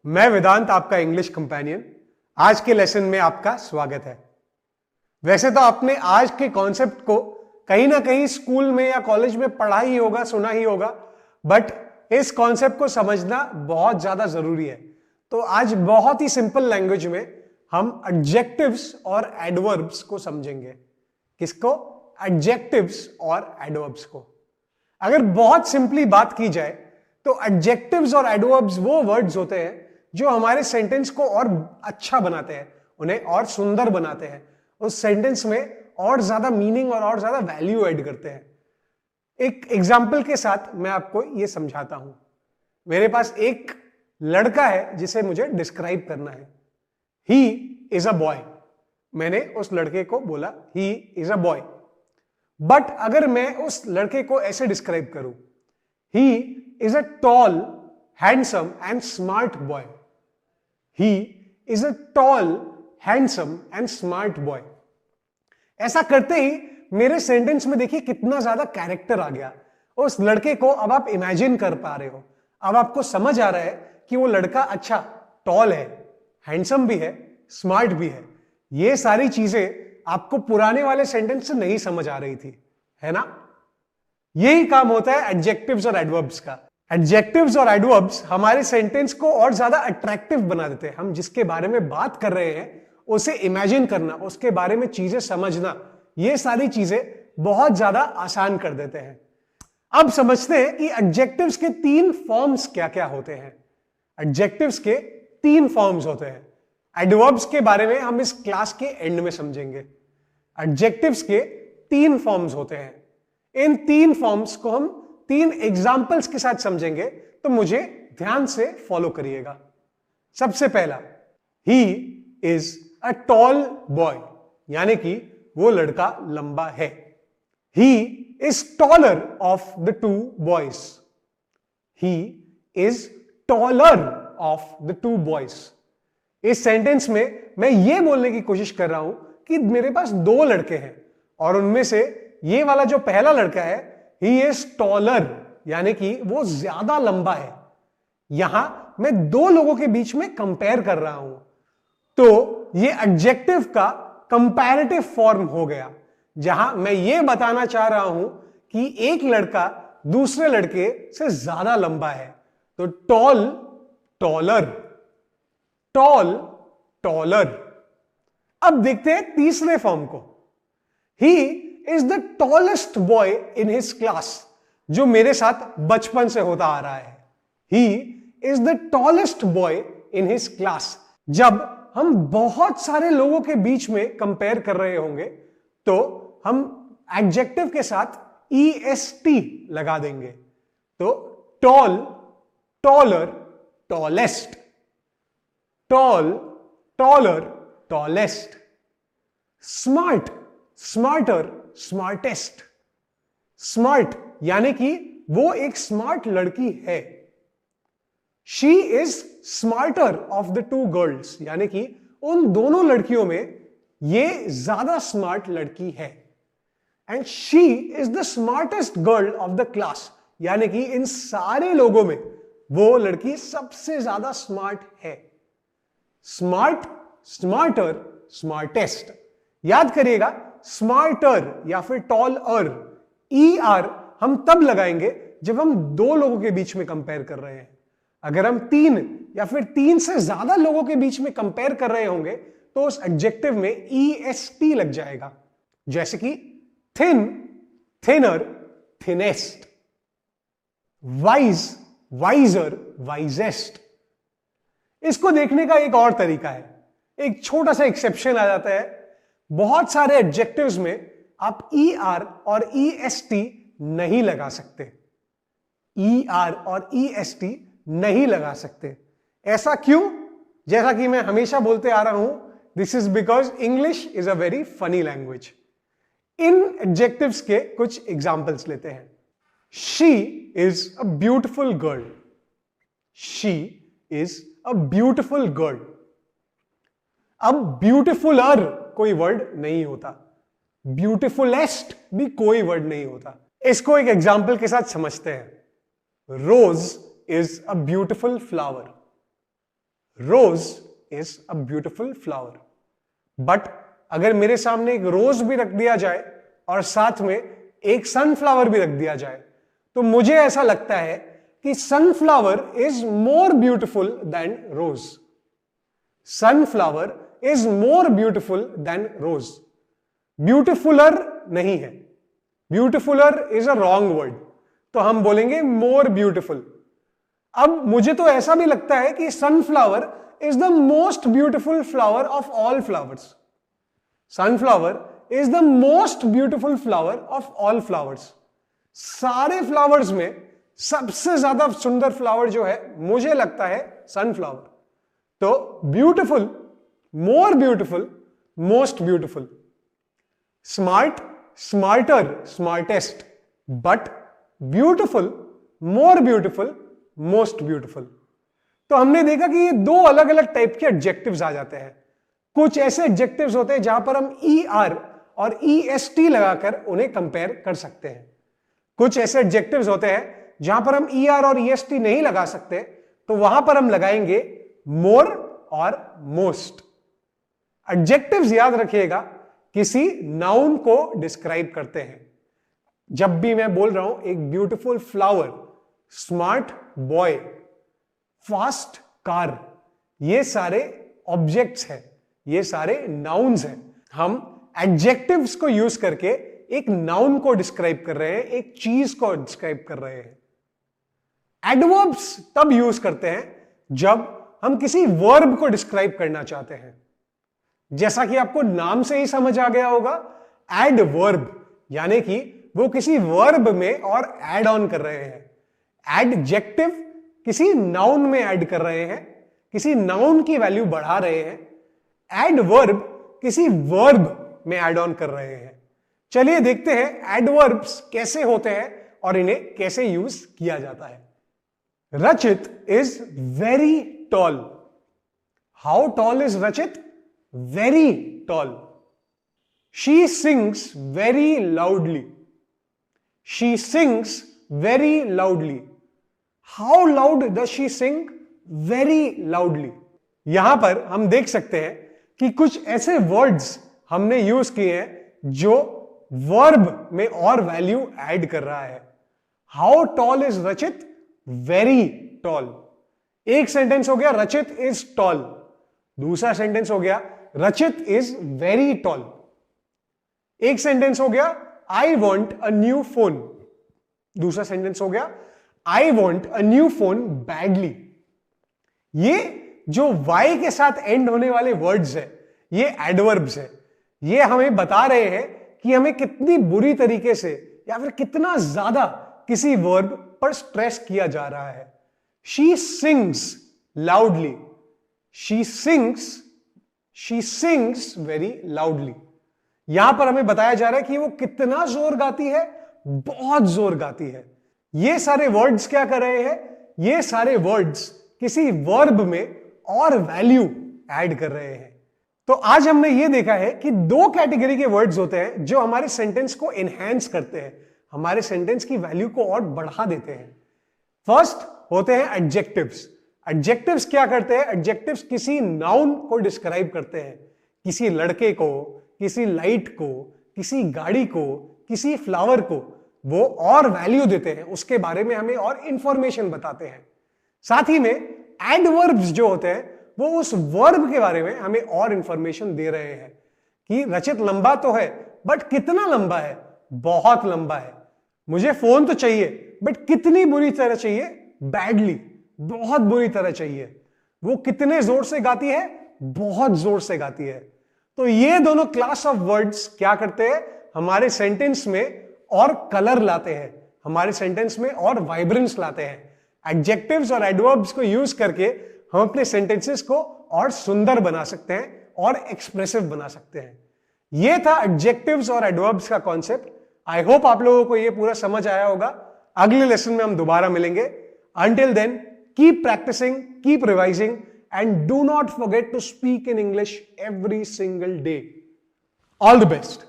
मैं वेदांत, आपका English companion. आज के लेसन में आपका स्वागत है। वैसे तो आपने आज के कॉन्सेप्ट को कहीं ना कहीं स्कूल में या कॉलेज में पढ़ा ही होगा, सुना ही होगा, बट इस कॉन्सेप्ट को समझना बहुत ज्यादा जरूरी है। तो आज बहुत ही सिंपल लैंग्वेज में हम एडजेक्टिव्स और एडवर्ब्स को समझेंगे। किसको? एडजेक्टिव्स और एडवर्ब्स को। अगर बहुत सिंपली बात की जाए तो एडजेक्टिव्स और एडवर्ब्स वो वर्ड्स होते हैं जो हमारे सेंटेंस को और अच्छा बनाते हैं, उन्हें और सुंदर बनाते हैं, उस सेंटेंस में और ज्यादा मीनिंग और ज्यादा वैल्यू ऐड करते हैं। एक एग्जाम्पल के साथ मैं आपको यह समझाता हूं। मेरे पास एक लड़का है जिसे मुझे डिस्क्राइब करना है। He is a boy. मैंने उस लड़के को बोला he is a boy. But अगर मैं उस लड़के को ऐसे डिस्क्राइब करूं, he is a tall, handsome and smart boy. He is a tall, handsome and smart boy. ऐसा करते ही मेरे सेंटेंस में देखिए कितना ज्यादा कैरेक्टर आ गया। उस लड़के को अब आप इमेजिन कर पा रहे हो। अब आपको समझ आ रहा है कि वो लड़का अच्छा टॉल है, हैंडसम भी है, स्मार्ट भी है। ये सारी चीजें आपको पुराने वाले सेंटेंस से नहीं समझ आ रही थी, है ना? यही काम होता है एडजेक्टिव्स और एडवर्ब्स का। एडजेक्टिव्स और एडवर्ब्स हमारे सेंटेंस को और ज्यादा अट्रैक्टिव बना देते हैं। हम जिसके बारे में बात कर रहे हैं उसे इमेजिन करना, उसके बारे में चीजें समझना, ये सारी चीजें बहुत ज्यादा आसान कर देते हैं। अब समझते हैं कि एडजेक्टिव्स के तीन फॉर्म्स क्या क्या होते हैं। एडजेक्टिव्स के तीन फॉर्म्स होते हैं। एडवर्ब्स के बारे में हम इस क्लास के एंड में समझेंगे। एडजेक्टिव्स के तीन फॉर्म्स होते हैं। इन तीन फॉर्म्स को हम तीन एग्जाम्पल्स के साथ समझेंगे, तो मुझे ध्यान से फॉलो करिएगा। सबसे पहला, he is a tall boy, यानी कि वो लड़का लंबा है। He is taller of the to boys. He is taller of the to boys. इस सेंटेंस में मैं ये बोलने की कोशिश कर रहा हूं कि मेरे पास दो लड़के हैं और उनमें से ये वाला जो पहला लड़का है, ही इज टॉलर, यानी कि वो ज्यादा लंबा है। यहां मैं दो लोगों के बीच में कंपेयर कर रहा हूं, तो ये एडजेक्टिव का कंपैरेटिव फॉर्म हो गया, जहां मैं ये बताना चाह रहा हूं कि एक लड़का दूसरे लड़के से ज्यादा लंबा है। तो टॉल, टॉलर, टॉल, टॉलर। अब देखते हैं तीसरे फॉर्म को। He is the tallest boy in his class, जो मेरे साथ बचपन से होता आ रहा है। He is the tallest boy in his class. जब हम बहुत सारे लोगों के बीच में कंपेयर कर रहे होंगे तो हम एडजेक्टिव के साथ EST लगा देंगे। तो tall, taller, tallest, tall, taller, tallest. Smart, smarter, smartest. Smart यानी कि वो एक स्मार्ट लड़की है। She is smarter of the two girls, यानी कि उन दोनों लड़कियों में ये ज्यादा स्मार्ट लड़की है। And she is the smartest girl of the class, यानी कि इन सारे लोगों में वो लड़की सबसे ज्यादा स्मार्ट है। Smart, smarter, smartest. याद करिएगा, स्मार्टर या फिर टॉलर, ER हम तब लगाएंगे जब हम दो लोगों के बीच में कंपेयर कर रहे हैं। अगर हम तीन या फिर तीन से ज्यादा लोगों के बीच में कंपेयर कर रहे होंगे तो उस एडजेक्टिव में EST लग जाएगा। जैसे कि thin, thinner, thinnest. Wise, wiser, wisest. इसको देखने का एक और तरीका है। एक छोटा सा एक्सेप्शन आ जाता है। बहुत सारे एडजेक्टिव्स में आप ER और EST नहीं लगा सकते। ER और EST नहीं लगा सकते। ऐसा क्यों? जैसा कि मैं हमेशा बोलते आ रहा हूं, this is because English is a very funny language. In adjectives के कुछ एग्जाम्पल्स लेते हैं। She is a beautiful girl. She is a beautiful girl. अब ब्यूटिफुलर कोई वर्ड नहीं होता, ब्यूटिफुलेस्ट भी कोई वर्ड नहीं होता। इसको एक एग्जाम्पल के साथ समझते हैं। Rose is a beautiful flower. Rose is a beautiful flower. But अगर मेरे सामने एक रोज भी रख दिया जाए और साथ में एक सनफ्लावर भी रख दिया जाए, तो मुझे ऐसा लगता है कि sunflower is more beautiful than rose. Sunflower is more beautiful than rose. Beautifuler नहीं है, beautifuler is a wrong word, तो हम बोलेंगे मोर ब्यूटिफुल। अब मुझे तो ऐसा भी लगता है कि sunflower is the most beautiful flower of all flowers. Sunflower is the most beautiful flower of all flowers. सारे फ्लावर्स में सबसे ज्यादा सुंदर फ्लावर जो है मुझे लगता है सनफ्लावर। तो beautiful, more beautiful, most beautiful. Smart, smarter, smartest. But beautiful, more beautiful, most beautiful. तो हमने देखा कि ये दो अलग अलग टाइप के एडजेक्टिव्स आ जाते हैं। कुछ ऐसे एडजेक्टिव्स होते हैं जहां पर हम ER और EST लगाकर उन्हें कंपेयर कर सकते हैं। कुछ ऐसे एडजेक्टिव्स होते हैं जहां पर हम ER और EST नहीं लगा सकते, तो वहां पर हम लगाएंगे मोर और मोस्ट। एडजेक्टिव्स याद रखिएगा किसी नाउन को डिस्क्राइब करते हैं। जब भी मैं बोल रहा हूं एक beautiful flower, smart boy, fast car, ये सारे ऑब्जेक्ट्स हैं, ये सारे नाउन्स हैं। हम एडजेक्टिव्स को यूज करके एक नाउन को डिस्क्राइब कर रहे हैं, एक चीज को डिस्क्राइब कर रहे हैं। एडवर्ब्स तब यूज करते हैं जब हम किसी वर्ब को डिस्क्राइब करना चाहते हैं। जैसा कि आपको नाम से ही समझ आ गया होगा, एडवर्ब यानी कि वो किसी वर्ब में और एड ऑन कर रहे हैं। एडजेक्टिव किसी नाउन में ऐड कर रहे हैं, किसी नाउन की वैल्यू बढ़ा रहे हैं। एडवर्ब किसी वर्ब में ऐड ऑन कर रहे हैं। चलिए देखते हैं एडवर्ब्स कैसे होते हैं और इन्हें कैसे यूज किया जाता है। Rachit is very tall. How tall is Rachit? Very tall. She sings very loudly. She sings very loudly. How loud does she sing? Very loudly. यहां पर हम देख सकते हैं कि कुछ ऐसे वर्ड्स हमने यूज किए हैं जो वर्ब में और वैल्यू ऐड कर रहा है। How tall is Rachit? Very toll. एक सेंटेंस हो गया रचित इज टॉल, दूसरा सेंटेंस हो गया रचित इज वेरी टॉल। एक सेंटेंस हो गया I want a new phone, दूसरा सेंटेंस हो गया I want a new phone badly. ये जो वाई के साथ एंड होने वाले वर्ड्स है, ये एडवर्ब्स है। ये हमें बता रहे हैं कि हमें कितनी बुरी तरीके से या फिर कितना ज्यादा किसी वर्ब पर स्ट्रेस किया जा रहा है। She sings loudly. She sings very loudly. यहां पर हमें बताया जा रहा है कि वो कितना जोर गाती है, बहुत जोर गाती है। ये सारे वर्ड्स क्या कर रहे हैं? ये सारे वर्ड्स किसी वर्ब में और वैल्यू ऐड कर रहे हैं। तो आज हमने ये देखा है कि दो कैटेगरी के वर्ड्स होते हैं जो हमारे सेंटेंस को एनहांस करते हैं, हमारे सेंटेंस की वैल्यू को और बढ़ा देते हैं। फर्स्ट होते हैं एडजेक्टिव्स। एडजेक्टिव्स क्या करते हैं? एडजेक्टिव्स किसी नाउन को डिस्क्राइब करते हैं, किसी लड़के को, किसी लाइट को, किसी गाड़ी को, किसी फ्लावर को वो और वैल्यू देते हैं, उसके बारे में हमें और इंफॉर्मेशन बताते हैं। साथ ही में एडवर्ब्स जो होते हैं वो उस वर्ब के बारे में हमें और इंफॉर्मेशन दे रहे हैं कि रचित लंबा तो है, बट कितना लंबा है? बहुत लंबा है। मुझे फोन तो चाहिए, बट कितनी बुरी तरह चाहिए? बैडली, बहुत बुरी तरह चाहिए। वो कितने जोर से गाती है? बहुत जोर से गाती है। तो ये दोनों क्लास ऑफ वर्ड्स क्या करते हैं? हमारे सेंटेंस में और कलर लाते हैं, हमारे सेंटेंस में और वाइब्रेंस लाते हैं। एडजेक्टिव्स और एडवर्ब्स को यूज करके हम अपने सेंटेंसेस को और सुंदर बना सकते हैं और एक्सप्रेसिव बना सकते हैं। यह था एडजेक्टिव्स और एडवर्ब्स का कॉन्सेप्ट। आई होप आप लोगों को यह पूरा समझ आया होगा। अगले लेसन में हम दोबारा मिलेंगे। Until then keep practising, keep revising and do not forget to speak in English every single day. All the best.